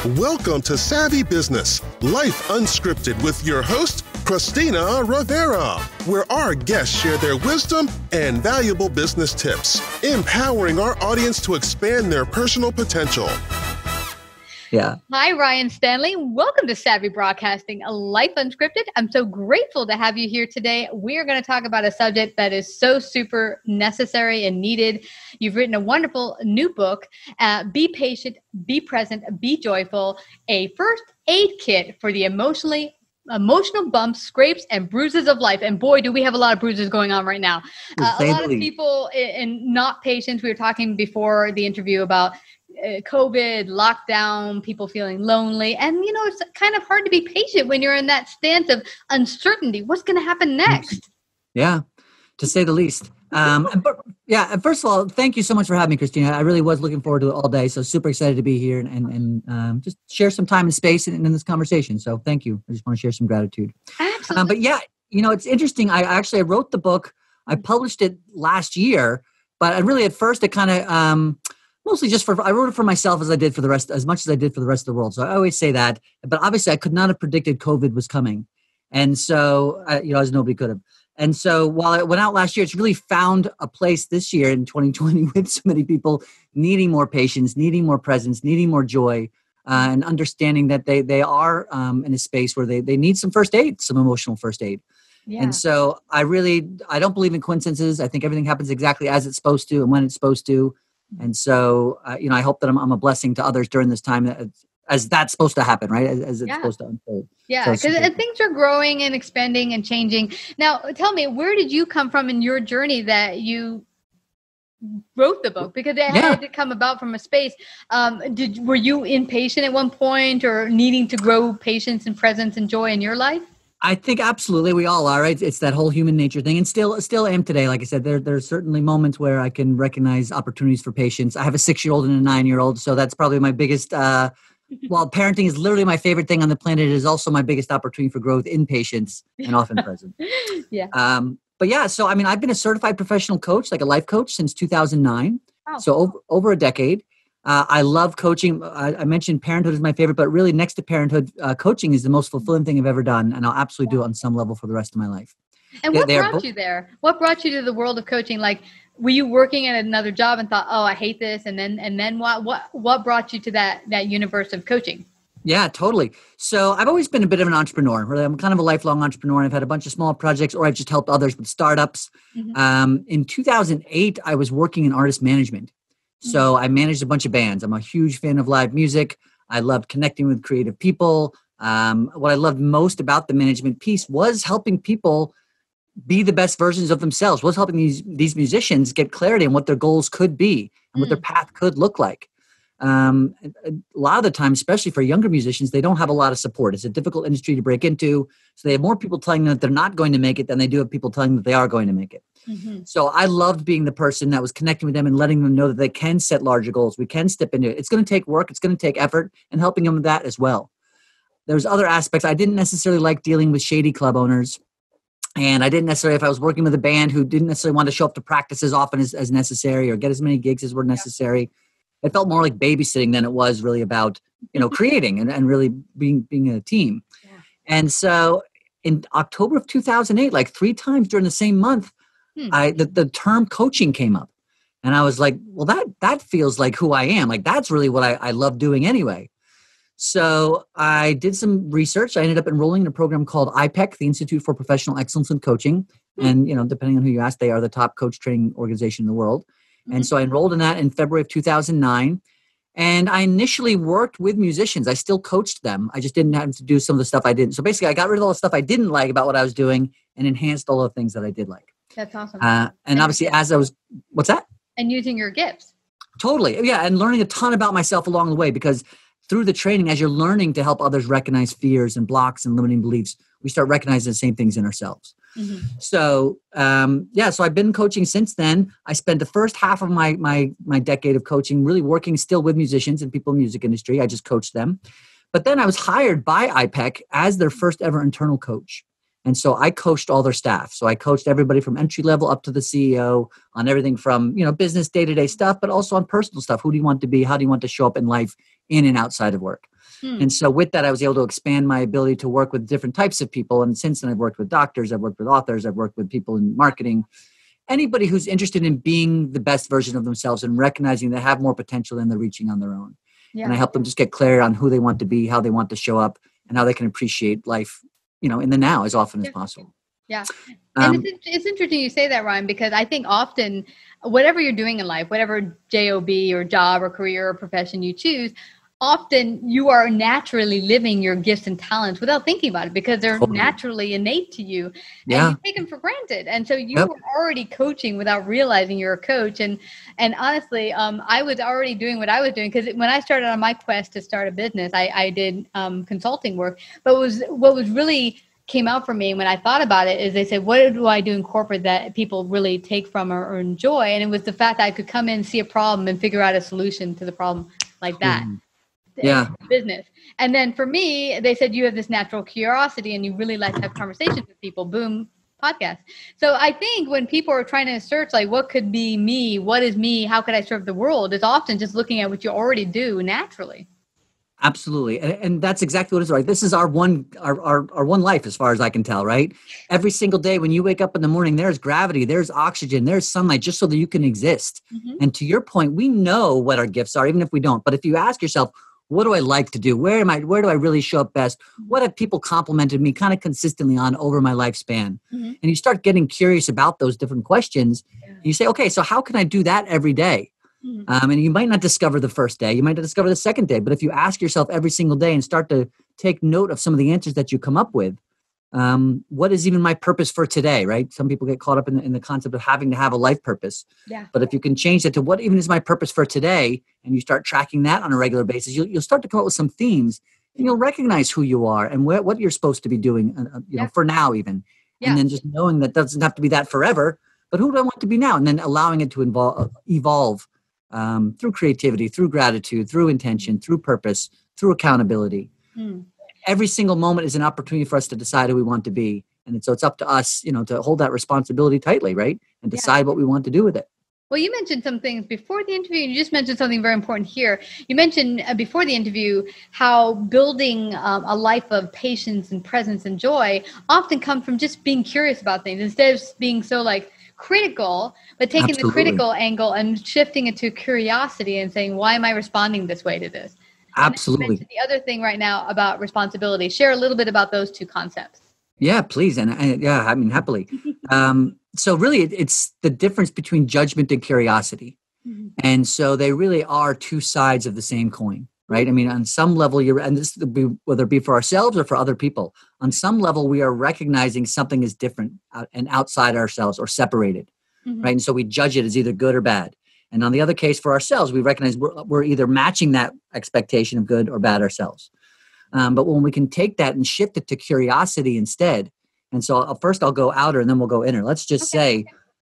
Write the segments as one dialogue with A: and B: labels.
A: Welcome to Savvy Business, Life Unscripted with your host, Christina Rivera, where our guests share their wisdom and valuable business tips, empowering our audience to expand their personal potential.
B: Yeah.
C: Hi, Ryan Stanley. Welcome to Savvy Broadcasting, Life Unscripted. I'm so grateful to have you here today. We are going to talk about a subject that is so super necessary and needed. You've written a wonderful new book, Be Patient, Be Present, Be Joyful, a first aid kit for the emotional bumps, scrapes, and bruises of life. And boy, do we have a lot of bruises going on right now. A lot of people and not patients. We were talking before the interview about COVID, lockdown, people feeling lonely. And, it's kind of hard to be patient when you're in that stance of uncertainty. What's going to happen next?
B: Yeah, to say the least. First of all, thank you so much for having me, Christina. I really was looking forward to it all day. So super excited to be here and just share some time and space in this conversation. So thank you. I just want to share some gratitude.
C: Absolutely.
B: It's interesting. I wrote the book. I published it last year, but at first it kind of, mostly I wrote it for myself as much as I did for the rest of the world. So I always say that, but obviously I could not have predicted COVID was coming. And so, as nobody could have. And so while it went out last year, it's really found a place this year in 2020 with so many people needing more patience, needing more presence, needing more joy, and understanding that they are in a space where they need some first aid, some emotional first aid. Yeah. And so I don't believe in coincidences. I think everything happens exactly as it's supposed to and when it's supposed to. And so, I hope that I'm a blessing to others during this time as that's supposed to happen, right? As it's supposed to unfold.
C: Yeah, because things are growing and expanding and changing. Now, tell me, where did you come from in your journey that you wrote the book? Because it had to come about from a space. Were you impatient at one point or needing to grow patience and presence and joy in your life?
B: I think absolutely we all are, right? It's that whole human nature thing, and still am today. Like I said, there's certainly moments where I can recognize opportunities for patience. I have a 6-year-old and a 9-year-old, so that's probably my biggest. While parenting is literally my favorite thing on the planet, it is also my biggest opportunity for growth in patience and often present.
C: Yeah.
B: So I've been a certified professional coach, like a life coach, since 2009. Oh. So over a decade. I love coaching. I mentioned parenthood is my favorite, but really next to parenthood, coaching is the most fulfilling thing I've ever done. And I'll absolutely do it on some level for the rest of my life.
C: And what brought you there? What brought you to the world of coaching? Like, were you working at another job and thought, oh, I hate this? And then what brought you to that universe of coaching?
B: Yeah, totally. So I've always been a bit of an entrepreneur. Really, I'm kind of a lifelong entrepreneur. I've had a bunch of small projects, or I've just helped others with startups. Mm-hmm. In 2008, I was working in artist management. So I managed a bunch of bands. I'm a huge fan of live music. I loved connecting with creative people. What I loved most about the management piece was helping people be the best versions of themselves, was helping these musicians get clarity on what their goals could be and what their path could look like. A lot of the time, especially for younger musicians, they don't have a lot of support. It's a difficult industry to break into. So they have more people telling them that they're not going to make it than they do have people telling them that they are going to make it. Mm-hmm. So I loved being the person that was connecting with them and letting them know that they can set larger goals. We can step into it. It's going to take work. It's going to take effort, and helping them with that as well. There's other aspects. I didn't necessarily like dealing with shady club owners. And I didn't necessarily, if I was working with a band who didn't necessarily want to show up to practice as often as necessary or get as many gigs as were necessary, it felt more like babysitting than it was really about, creating and really being a team. Yeah. And so in October of 2008, like 3 times during the same month, the term coaching came up. And I was like, well, that feels like who I am. Like, that's really what I love doing anyway. So I did some research. I ended up enrolling in a program called iPEC, the Institute for Professional Excellence in Coaching. And, depending on who you ask, they are the top coach training organization in the world. And so I enrolled in that in February of 2009. And I initially worked with musicians. I still coached them. I just didn't have to do some of the stuff I didn't. So basically, I got rid of all the stuff I didn't like about what I was doing and enhanced all the things that I did like.
C: That's awesome.
B: And obviously, as I was, what's that?
C: And using your gifts.
B: Totally. Yeah. And learning a ton about myself along the way, because through the training, as you're learning to help others recognize fears and blocks and limiting beliefs, we start recognizing the same things in ourselves. Mm-hmm. So, so I've been coaching since then. I spent the first half of my decade of coaching really working still with musicians and people in the music industry. I just coached them. But then I was hired by iPEC as their first ever internal coach. And so I coached all their staff. So I coached everybody from entry level up to the CEO on everything from, business day-to-day stuff, but also on personal stuff. Who do you want to be? How do you want to show up in life in and outside of work? And so with that, I was able to expand my ability to work with different types of people. And since then, I've worked with doctors, I've worked with authors, I've worked with people in marketing, anybody who's interested in being the best version of themselves and recognizing they have more potential than they're reaching on their own. And I help them just get clear on who they want to be, how they want to show up, and how they can appreciate life, in the now as often as possible.
C: Yeah. And it's interesting you say that, Ryan, because I think often whatever you're doing in life, whatever job or job or career or profession you choose, often you are naturally living your gifts and talents without thinking about it because they're naturally innate to you and you take them for granted. And so you were already coaching without realizing you're a coach. And honestly, I was already doing what I was doing because when I started on my quest to start a business, I did consulting work. But what was really came out for me when I thought about it is they said, what do I do in corporate that people really take from or enjoy? And it was the fact that I could come in, see a problem and figure out a solution to the problem like that. Business. And then for me, they said, you have this natural curiosity and you really like to have conversations with people. Boom, podcast. So I think when people are trying to search, like, what could be me? What is me? How could I serve the world? It's often just looking at what you already do naturally.
B: Absolutely. And that's exactly what it's like. This is our one life, as far as I can tell, right? Every single day when you wake up in the morning, there's gravity, there's oxygen, there's sunlight, just so that you can exist. And to your point, we know what our gifts are, even if we don't. But if you ask yourself, what do I like to do? Where do I really show up best? What have people complimented me kind of consistently on over my lifespan? And you start getting curious about those different questions. And you say, okay, so how can I do that every day? And you might not discover the first day, you might not discover the second day, but if you ask yourself every single day and start to take note of some of the answers that you come up with, what is even my purpose for today, right? Some people get caught up in the concept of having to have a life purpose. But if you can change that to what even is my purpose for today, and you start tracking that on a regular basis, you'll start to come up with some themes, and you'll recognize who you are and what you're supposed to be doing, for now even. And then just knowing that doesn't have to be that forever, but who do I want to be now? And then allowing it to evolve. Through creativity, through gratitude, through intention, through purpose, through accountability. Every single moment is an opportunity for us to decide who we want to be. And so it's up to us, to hold that responsibility tightly, right? And decide what we want to do with it.
C: Well, you mentioned some things before the interview. You just mentioned something very important here. You mentioned before the interview how building a life of patience and presence and joy often comes from just being curious about things instead of being so critical, but taking the critical angle and shifting it to curiosity and saying, why am I responding this way to this?
B: Absolutely.
C: The other thing right now about responsibility, share a little bit about those two concepts.
B: Yeah, please. And happily. So really it's the difference between judgment and curiosity. And so they really are two sides of the same coin, right? I mean, on some level, and this would be whether it be for ourselves or for other people, on some level, we are recognizing something is different and outside ourselves or separated, right? And so we judge it as either good or bad. And on the other case for ourselves, we recognize we're either matching that expectation of good or bad ourselves. But when we can take that and shift it to curiosity instead, and so first I'll go outer and then we'll go inner. Let's just say,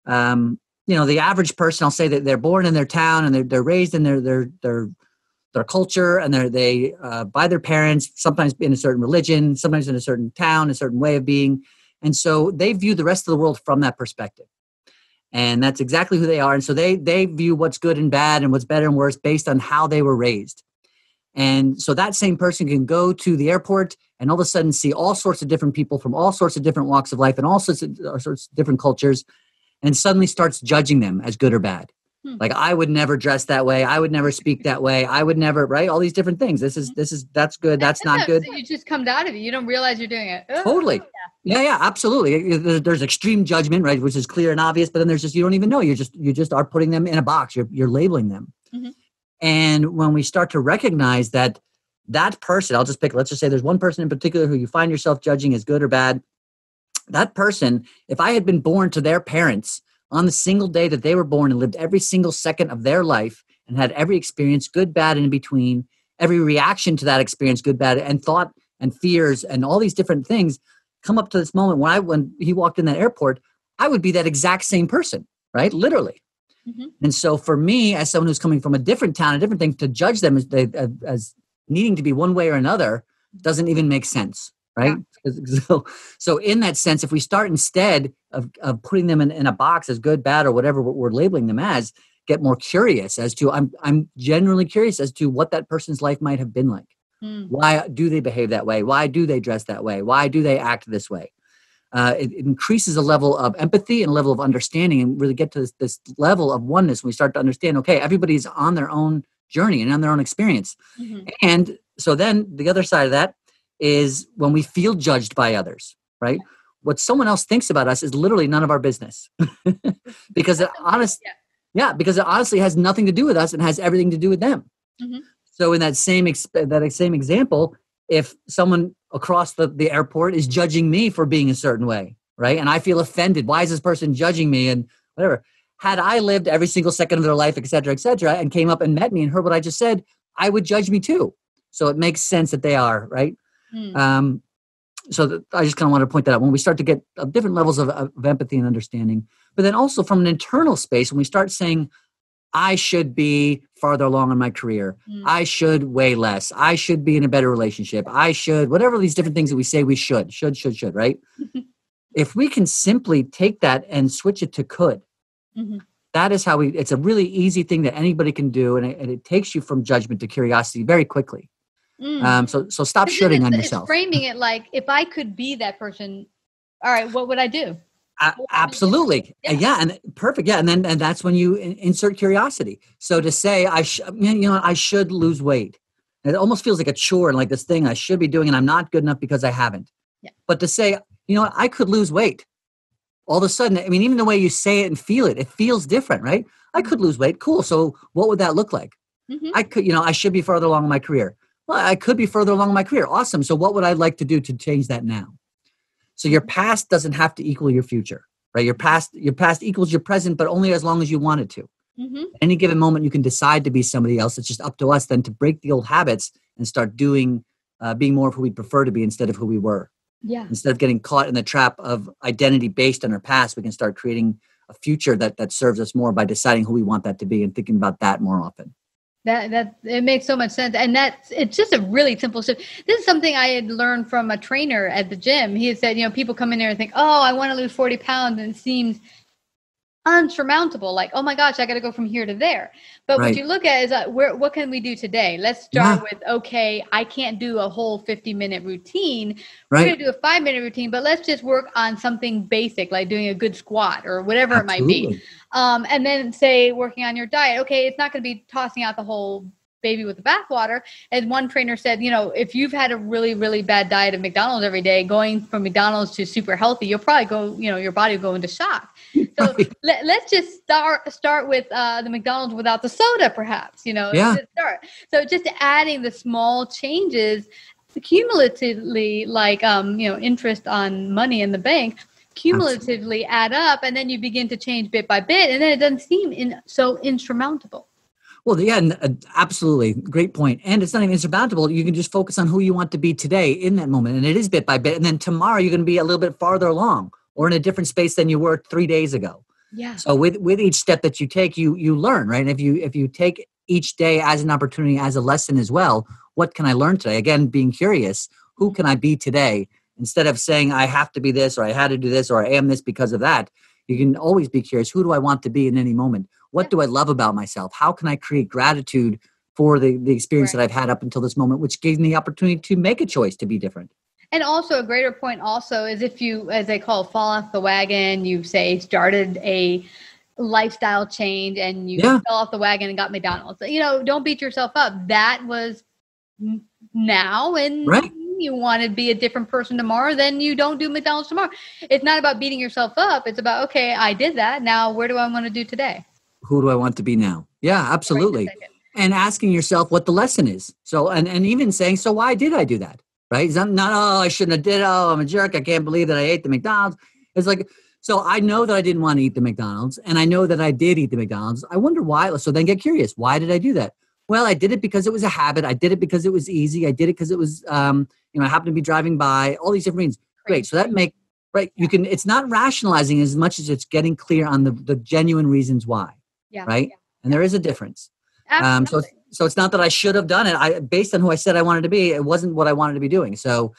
B: the average person, I'll say that they're born in their town and they're raised in their culture, and they by their parents, sometimes in a certain religion, sometimes in a certain town, a certain way of being. And so they view the rest of the world from that perspective. And that's exactly who they are. And so they view what's good and bad and what's better and worse based on how they were raised. And so that same person can go to the airport and all of a sudden see all sorts of different people from all sorts of different walks of life and all sorts of different cultures, and suddenly starts judging them as good or bad. Like, I would never dress that way. I would never speak that way. I would never, right? All these different things. That's good. That's not good.
C: So you just come out of it. You don't realize you're doing it. Oh,
B: totally. Yeah, absolutely. There's extreme judgment, right? Which is clear and obvious, but then there's just, you don't even know. You just are putting them in a box. You're labeling them. And when we start to recognize that person, let's just say there's one person in particular who you find yourself judging as good or bad. That person, if I had been born to their parents on the single day that they were born and lived every single second of their life and had every experience, good, bad, and in between, every reaction to that experience, good, bad, and thought and fears and all these different things come up to this moment when he walked in that airport, I would be that exact same person, right? Literally. And so for me, as someone who's coming from a different town, a different thing, to judge them as needing to be one way or another doesn't even make sense, right? So in that sense, if we start instead of putting them in a box as good, bad, or whatever we're labeling them as, get more curious as to, I'm genuinely curious as to what that person's life might have been like. Why do they behave that way? Why do they dress that way? Why do they act this way? It increases a level of empathy and a level of understanding, and really get to this level of oneness when we start to understand, okay, everybody's on their own journey and on their own experience. And so then the other side of that is when we feel judged by others, right? What someone else thinks about us is literally none of our business because because it honestly has nothing to do with us and has everything to do with them. So in that same example, if someone across the airport is judging me for being a certain way, right? And I feel offended. Why is this person judging me? And whatever. Had I lived every single second of their life, et cetera, and came up and met me and heard what I just said, I would judge me too. So it makes sense that they are, right? So I just kind of want to point that out when we start to get different levels of empathy and understanding. But then also from an internal space, when we start saying, I should be farther along in my career. I should weigh less. I should be in a better relationship. I should, whatever these different things that we say we should, right? If we can simply take that and switch it to could, that is how it's a really easy thing that anybody can do. And it takes you from judgment to curiosity very quickly. So stop shooting on yourself.
C: It's framing it like, if I could be that person, all right, what would I do?
B: Absolutely. Yeah. And perfect. Yeah. And that's when you insert curiosity. So to say, I should lose weight. It almost feels like a chore and like this thing I should be doing and I'm not good enough because I haven't. But to say, I could lose weight. All of a sudden, I mean, even the way you say it and feel it, it feels different, right? I could lose weight. Cool. So what would that look like? I could, I should be further along in my career. Well, I could be further along in my career. Awesome. So what would I like to do to change that now? So your past doesn't have to equal your future, right? Your past equals your present, but only as long as you want it to. Any given moment, you can decide to be somebody else. It's just up to us then to break the old habits and start being more of who we prefer to be instead of who we were. Instead of getting caught in the trap of identity based on our past, we can start creating a future that serves us more by deciding who we want that to be and thinking about that more often.
C: That it makes so much sense. And it's just a really simple shift. This is something I had learned from a trainer at the gym. He had said, people come in there and think, oh, I want to lose 40 pounds. And it seems unsurmountable. Like, oh my gosh, I got to go from here to there. But what you look at is what can we do today? Let's start with, okay, I can't do a whole 50-minute routine. We're going to do a 5-minute routine, but let's just work on something basic, like doing a good squat or whatever it might be. And then say working on your diet. Okay, it's not going to be tossing out the whole baby with the bathwater. As one trainer said, if you've had a really, really bad diet of McDonald's every day, going from McDonald's to super healthy, you'll probably go, your body will go into shock. So let's just start with the McDonald's without the soda, perhaps, start. So just adding the small changes cumulatively, like, interest on money in the bank, cumulatively add up, and then you begin to change bit by bit, and then it doesn't seem so insurmountable.
B: Well, yeah, absolutely. Great point. And it's not even insurmountable. You can just focus on who you want to be today in that moment. And it is bit by bit. And then tomorrow you're going to be a little bit farther along or in a different space than you were 3 days ago.
C: Yeah.
B: So with each step that you take, you learn, right? And if you take each day as an opportunity, as a lesson as well, what can I learn today? Again, being curious, who can I be today? Instead of saying I have to be this or I had to do this or I am this because of that, you can always be curious. Who do I want to be in any moment? What do I love about myself? How can I create gratitude for the experience that I've had up until this moment, which gave me the opportunity to make a choice to be different?
C: And also a greater point also is if you, as they call it, fall off the wagon, you say started a lifestyle change and you fell off the wagon and got McDonald's. Don't beat yourself up. That was now, and you want to be a different person tomorrow, then you don't do McDonald's tomorrow. It's not about beating yourself up. It's about, okay, I did that. Now, where do I want to do today?
B: Who do I want to be now? Yeah, absolutely. And asking yourself what the lesson is. So, and even saying, so why did I do that? Right? It's not, oh, I shouldn't have did. Oh, I'm a jerk. I can't believe that I ate the McDonald's. It's like, so I know that I didn't want to eat the McDonald's and I know that I did eat the McDonald's. I wonder why. So then get curious. Why did I do that? Well, I did it because it was a habit. I did it because it was easy. I did it because it was, I happened to be driving by, all these different reasons. Great. So that you can, it's not rationalizing as much as it's getting clear on the genuine reasons why.
C: Yeah.
B: Right. And there is a difference. So it's not that I should have done it. Based on who I said I wanted to be, it wasn't what I wanted to be doing. So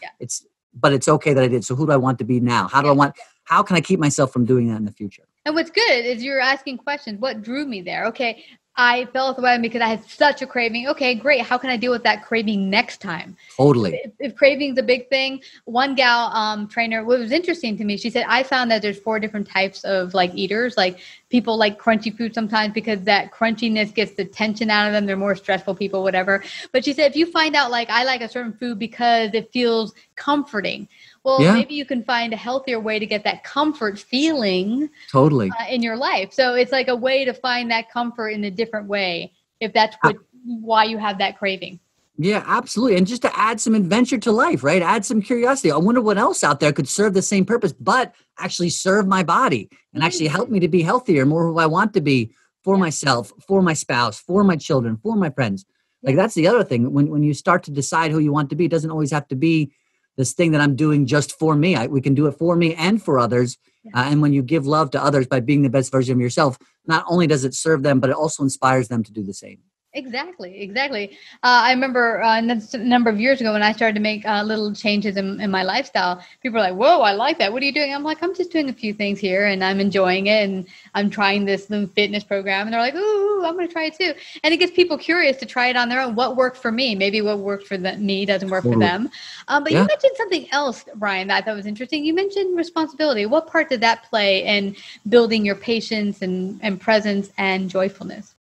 B: but it's okay that I did. So who do I want to be now? How can I keep myself from doing that in the future?
C: And what's good is you're asking questions. What drew me there? Okay. I felt the way because I had such a craving. Okay, great. How can I deal with that craving next time?
B: Totally.
C: If craving's a big thing, one gal trainer, what was interesting to me, she said, I found that there's 4 different types of like eaters. Like people like crunchy food sometimes because that crunchiness gets the tension out of them. They're more stressful people, whatever. But she said, if you find out like I like a certain food because it feels comforting, well, maybe you can find a healthier way to get that comfort feeling
B: totally
C: in your life. So it's like a way to find that comfort in a different way, if that's why you have that craving.
B: Yeah, absolutely. And just to add some adventure to life, right? Add some curiosity. I wonder what else out there could serve the same purpose, but actually serve my body and actually help me to be healthier, more who I want to be for myself, for my spouse, for my children, for my friends. Like that's the other thing. When you start to decide who you want to be, it doesn't always have to be this thing that I'm doing just for me. We can do it for me and for others. And when you give love to others by being the best version of yourself, not only does it serve them, but it also inspires them to do the same.
C: Exactly. I remember a number of years ago when I started to make little changes in my lifestyle, people were like, whoa, I like that. What are you doing? I'm like, I'm just doing a few things here and I'm enjoying it. And I'm trying this new fitness program. And they're like, ooh, I'm going to try it too. And it gets people curious to try it on their own. What worked for me? Maybe what worked for me doesn't work for them. But you mentioned something else, Brian, that I thought was interesting. You mentioned responsibility. What part did that play in building your patience and presence and joyfulness?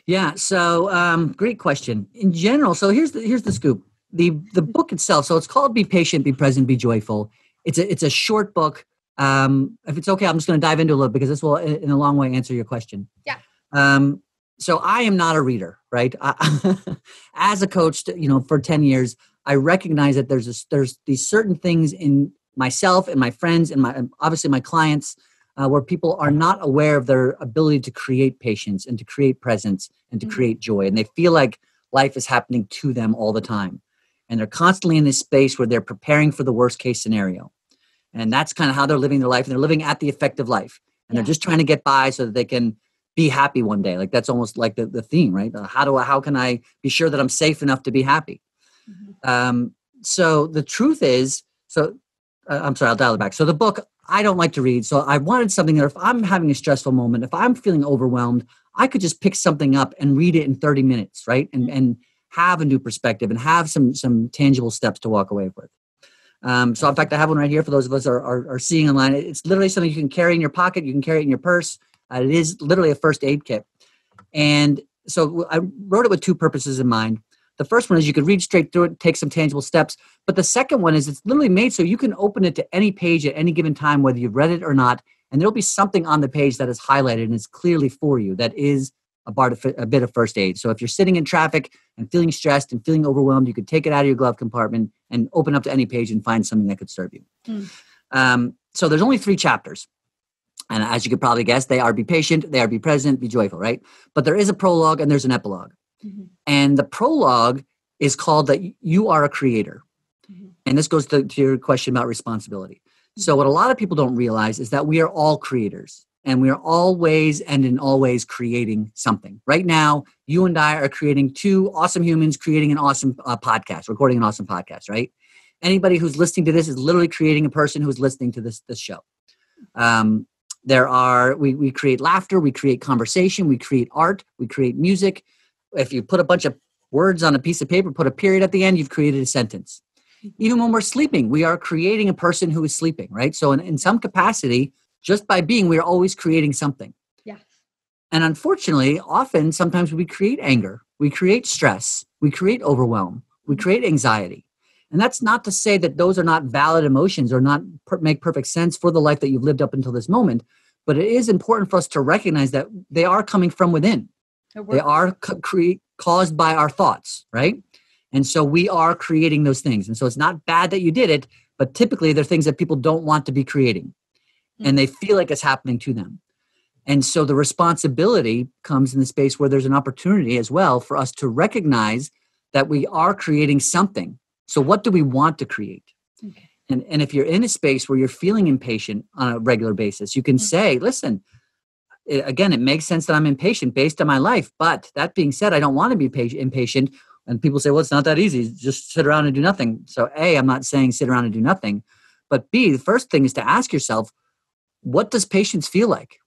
B: Yeah. So, great question. In general, so here's the scoop. The book itself. So it's called "Be Patient, Be Present, Be Joyful." It's a short book. If it's okay, I'm just going to dive into a little because this will, in a long way, answer your question.
C: Yeah.
B: So I am not a reader, right? As a coach, for 10 years, I recognize that there's these certain things in myself and my friends and obviously my clients. Where people are not aware of their ability to create patience and to create presence and to create joy. And they feel like life is happening to them all the time. And they're constantly in this space where they're preparing for the worst case scenario. And that's kind of how they're living their life. And they're living at the effective life. And they're just trying to get by so that they can be happy one day. Like that's almost like the theme, right? How can I be sure that I'm safe enough to be happy? So the truth is, I'm sorry, I'll dial it back. So the book, I don't like to read. So I wanted something that if I'm having a stressful moment, if I'm feeling overwhelmed, I could just pick something up and read it in 30 minutes, right? And have a new perspective and have some tangible steps to walk away with. So in fact, I have one right here for those of us are seeing online. It's literally something you can carry in your pocket. You can carry it in your purse. It is literally a first aid kit. And so I wrote it with 2 purposes in mind. The first one is you could read straight through it, take some tangible steps. But the second one is it's literally made so you can open it to any page at any given time, whether you've read it or not. And there'll be something on the page that is highlighted and is clearly for you. That is a bit of first aid. So if you're sitting in traffic and feeling stressed and feeling overwhelmed, you could take it out of your glove compartment and open up to any page and find something that could serve you. So there's only 3 chapters. And as you could probably guess, they are be patient, they are be present, be joyful, right? But there is a prologue and there's an epilogue. And the prologue is called that you are a creator. And this goes to your question about responsibility. So what a lot of people don't realize is that we are all creators and we are always and in all ways creating something. Right now, you and I are creating 2 awesome humans creating an awesome podcast, recording an awesome podcast, right? Anybody who's listening to this is literally creating a person who's listening to this show. We create laughter, we create conversation, we create art, we create music. If you put a bunch of words on a piece of paper, put a period at the end, you've created a sentence. Even when we're sleeping, we are creating a person who is sleeping, right? So in some capacity, just by being, we are always creating something.
C: Yes.
B: And unfortunately, sometimes we create anger, we create stress, we create overwhelm, we create anxiety. And that's not to say that those are not valid emotions or not make perfect sense for the life that you've lived up until this moment. But it is important for us to recognize that they are coming from within. They are caused by our thoughts, right? And so we are creating those things. And so it's not bad that you did it, but typically they're things that people don't want to be creating. And they feel like it's happening to them. And so the responsibility comes in the space where there's an opportunity as well for us to recognize that we are creating something. So what do we want to create? Okay. And if you're in a space where you're feeling impatient on a regular basis, you can say, listen, again, it makes sense that I'm impatient based on my life. But that being said, I don't want to be impatient. And people say, well, it's not that easy. Just sit around and do nothing. So A, I'm not saying sit around and do nothing. But B, the first thing is to ask yourself, what does patience feel like?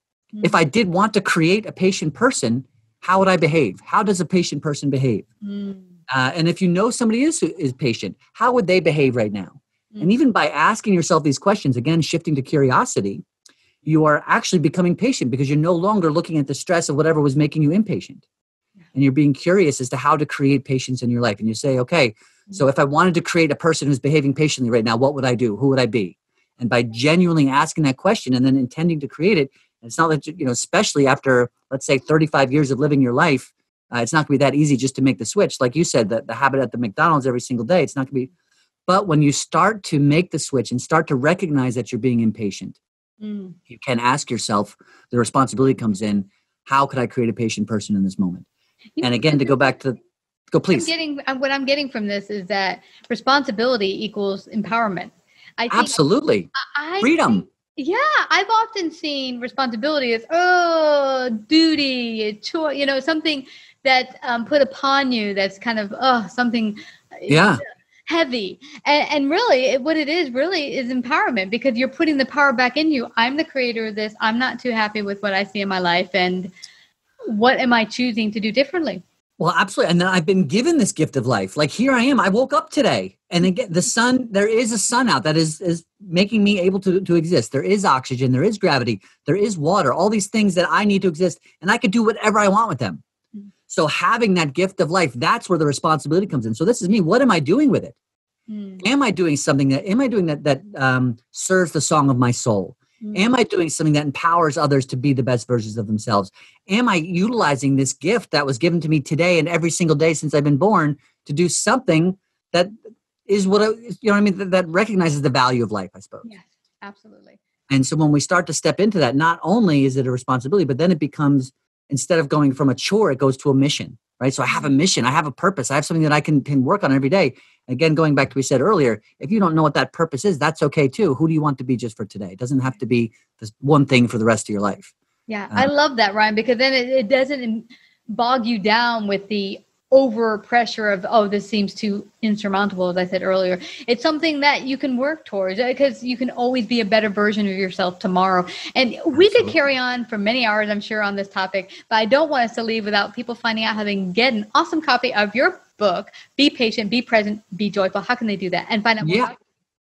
B: If I did want to create a patient person, how would I behave? How does a patient person behave? And if you know somebody is patient, how would they behave right now? And even by asking yourself these questions, again, shifting to curiosity, you are actually becoming patient because you're no longer looking at the stress of whatever was making you impatient. And you're being curious as to how to create patience in your life. And you say, okay, so if I wanted to create a person who's behaving patiently right now, what would I do? Who would I be? And by genuinely asking that question and then intending to create it, it's not that, especially after, let's say, 35 years of living your life, it's not going to be that easy just to make the switch. Like you said, the habit at the McDonald's every single day, it's not going to be. But when you start to make the switch and start to recognize that you're being impatient, you can ask yourself, the responsibility comes in, how could I create a patient person in this moment? And again, to go back to, please.
C: What I'm getting from this is that responsibility equals empowerment. I think
B: absolutely. Freedom.
C: I've often seen responsibility as, duty, choice, something that put upon you that's kind of, something heavy. And really, what it is really is empowerment because you're putting the power back in you. I'm the creator of this. I'm not too happy with what I see in my life. And what am I choosing to do differently?
B: Well, absolutely. And then I've been given this gift of life. Like here I am. I woke up today. And again, the sun, there is a sun out that is making me able to exist. There is oxygen. There is gravity. There is water. All these things that I need to exist. And I could do whatever I want with them. So having that gift of life, that's where the responsibility comes in. So this is me. What am I doing with it? Am I doing something that serves the song of my soul? Am I doing something that empowers others to be the best versions of themselves? Am I utilizing this gift that was given to me today and every single day since I've been born to do something that is that recognizes the value of life, I suppose.
C: Yes, absolutely.
B: And so when we start to step into that, not only is it a responsibility, but then it becomes, instead of going from a chore, it goes to a mission, right? So I have a mission, I have a purpose, I have something that I can work on every day. Again, going back to what we said earlier, if you don't know what that purpose is, that's okay too. Who do you want to be just for today? It doesn't have to be this one thing for the rest of your life.
C: Yeah, I love that, Ryan, because then it doesn't bog you down with the over pressure of, this seems too insurmountable, as I said earlier. It's something that you can work towards because you can always be a better version of yourself tomorrow. And we could carry on for many hours, I'm sure, on this topic, but I don't want us to leave without people finding out how they can get an awesome copy of your book, Be Patient, Be Present, Be Joyful. How can they do that and find out more about it?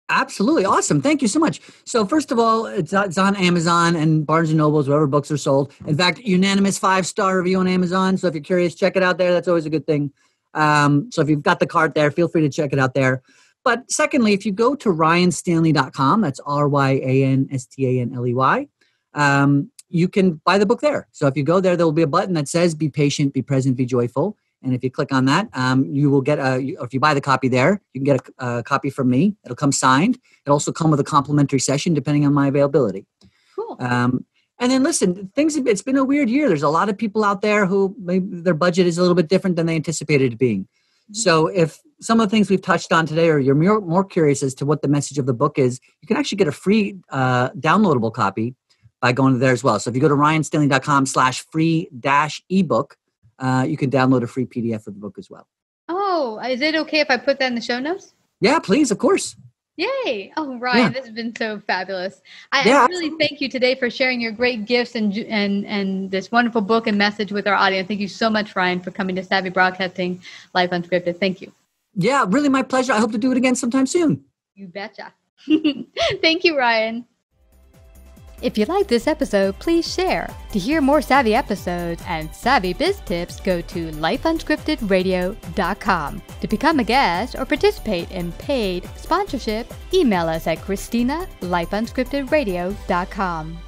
B: Absolutely. Awesome. Thank you so much. So first of all, it's on Amazon and Barnes & Nobles, wherever books are sold. In fact, unanimous 5-star review on Amazon. So if you're curious, check it out there. That's always a good thing. So if you've got the cart there, feel free to check it out there. But secondly, if you go to ryanstanley.com, that's RYANSTANLEY, you can buy the book there. So if you go there, there will be a button that says Be Patient, Be Present, Be Joyful. And if you click on that, you will get if you buy the copy there, you can get a copy from me. It'll come signed. It'll also come with a complimentary session depending on my availability.
C: Cool.
B: And then listen, it's been a weird year. There's a lot of people out there who maybe their budget is a little bit different than they anticipated it being. So if some of the things we've touched on today, or you're more curious as to what the message of the book is, you can actually get a free downloadable copy by going there as well. So if you go to ryanstanley.com/free-ebook, you can download a free PDF of the book as well.
C: Oh, is it okay if I put that in the show notes?
B: Yeah, please, of course.
C: Yay. Oh, Ryan, this has been so fabulous. I really thank you today for sharing your great gifts and this wonderful book and message with our audience. Thank you so much, Ryan, for coming to Savvy Broadcasting Life Unscripted. Thank you. Yeah, really my pleasure. I hope to do it again sometime soon. You betcha. Thank you, Ryan. If you like this episode, please share. To hear more Savvy episodes and Savvy Biz tips, go to lifeunscriptedradio.com. To become a guest or participate in paid sponsorship, email us at Christina@lifeunscriptedradio.com.